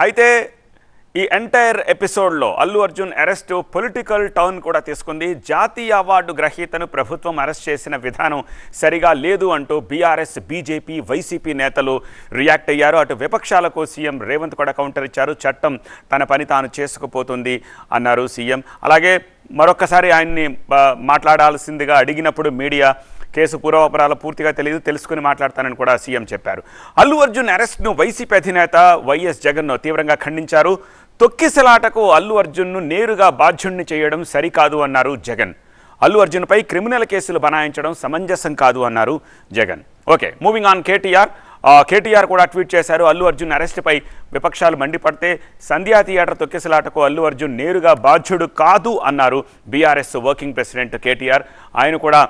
అయితే ఈ ఎంటైర్ ఎపిసోడ్లో Allu Arjun arrest political turn కూడా తీసుకుంది. జాతీయ అవార్డు గ్రహీతను ప్రభుత్వం అరెస్ట్ చేసిన విధానం సరిగా లేదు అంటూ బీఆర్ఎస్, బీజేపీ, వైసీపీ నేతలు రియాక్ట్ అయ్యారు. అటు విపక్షాలకు సీఎం రేవంత్ కూడా కౌంటర్ ఇచ్చారు. చట్టం తన పని తాను చేసుకుపోతుంది అన్నారు సీఎం. అలాగే మరొకసారి ఆయన్ని మాట్లాడాల్సిందిగా అడిగినప్పుడు మీడియా కేసు పూర్వాపరాలు పూర్తిగా తెలుసుకుని మాట్లాడతానని కూడా సీఎం చెప్పారు. అల్లు అర్జున్ అరెస్ట్ను వైసీపీ అధినేత వైఎస్ జగన్ తీవ్రంగా ఖండించారు. తొక్కిసలాటకు అల్లు అర్జున్ను నేరుగా బాధ్యుణ్ణి చేయడం సరికాదు అన్నారు జగన్. అల్లు అర్జున్పై క్రిమినల్ కేసులు బనాయించడం సమంజసం కాదు అన్నారు Jagan. Okay, moving on. KTR కూడా ట్వీట్ చేశారు. అల్లు అర్జున్ అరెస్టుపై విపక్షాలు మండిపడితే సంధ్యా థియేటర్ తొక్కిసలాటకు అల్లు అర్జున్ నేరుగా బాధ్యుడు కాదు అన్నారు బీఆర్ఎస్ వర్కింగ్ ప్రెసిడెంట్ కేటీఆర్. ఆయన కూడా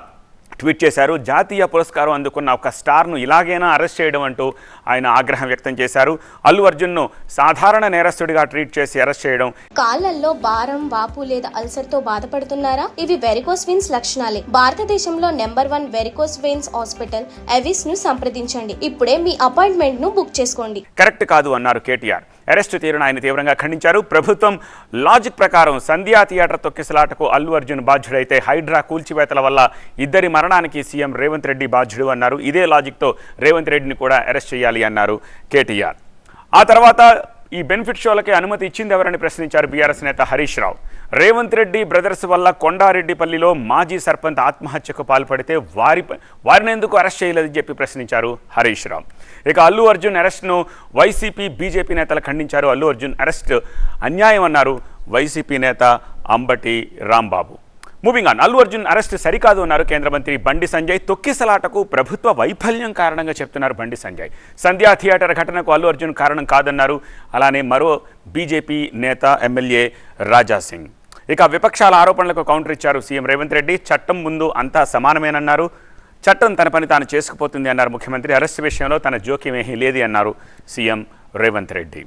ట్వీట్ చేశారు. జాతీయ పురస్కారం అందుకున్న ఒక స్టార్ను ఇలాగైనా అరెస్ట్ చేయడం అంటూ ఆయన ఆగ్రహం వ్యక్తం చేశారు. అల్లు అర్జున్ను సాధారణ నేరస్తుడిగా ట్రీట్ చేసి అరెస్ట్ చేయడం. కాళ్లలో భారం, వాపు లేదా అల్సర్ తో బాధపడుతున్నారా? ఇవి వెరికోస్ వెయిన్స్ లక్షణాలే. భారతదేశంలో number 1 varicose veins hospital Avis ను సంప్రదించండి. ఇప్పుడే మీ అపాయింట్మెంట్ ను బుక్ చేసుకోండి. కరెక్ట్ కాదు అన్నారు కేటీఆర్. అరెస్టు తీరును ఆయన తీవ్రంగా ఖండించారు. ప్రభుత్వం లాజిక్ ప్రకారం సంధ్యా థియేటర్ తొక్కిసలాటకు అల్లు అర్జున్ బాధ్యుడైతే హైడ్రా కూల్చివేతల వల్ల ఇద్దరి మరణానికి సీఎం రేవంత్ రెడ్డి బాధ్యుడు అన్నారు. ఇదే లాజిక్తో రేవంత్ రెడ్డిని కూడా అరెస్ట్ చేయాలి అన్నారు కేటీఆర్. ఆ తర్వాత ఈ బెనిఫిట్ షోలకి అనుమతి ఇచ్చింది ఎవరని ప్రశ్నించారు బీఆర్ఎస్ నేత హరీష్ రావు. రేవంత్ రెడ్డి బ్రదర్స్ వల్ల కొండారెడ్డిపల్లిలో మాజీ సర్పంచ్ ఆత్మహత్యకు పాల్పడితే వారిని ఎందుకు అరెస్ట్ చేయలేదని చెప్పి ప్రశ్నించారు హరీష్ రావు. ఇక అల్లు అర్జున్ అరెస్ట్ను వైసీపీ, బీజేపీ నేతలు ఖండించారు. అల్లు అర్జున్ అరెస్ట్ అన్యాయం అన్నారు వైసీపీ నేత Ambati Rambabu. Moving on. Allu Arjun arrest సరికాదు అన్నారు కేంద్ర మంత్రి బండి సంజయ్. తొక్కిసలాటకు ప్రభుత్వ వైఫల్యం కారణంగా చెప్తున్నారు బండి సంజయ్. సంధ్యా థియేటర్ ఘటనకు అల్లు అర్జున్ కారణం కాదన్నారు. అలానే మరో బీజేపీ నేత ఎమ్మెల్యే రాజా సింగ్. ఇక విపక్షాల ఆరోపణలకు కౌంటర్ ఇచ్చారు సీఎం రేవంత్ రెడ్డి. చట్టం ముందు అంతా సమానమేనన్నారు. చట్టం తన పని తాను చేసుకుపోతుంది అన్నారు ముఖ్యమంత్రి. అరెస్ట్ విషయంలో తన జోక్యం ఏమీ లేదు అన్నారు సీఎం రేవంత్ రెడ్డి.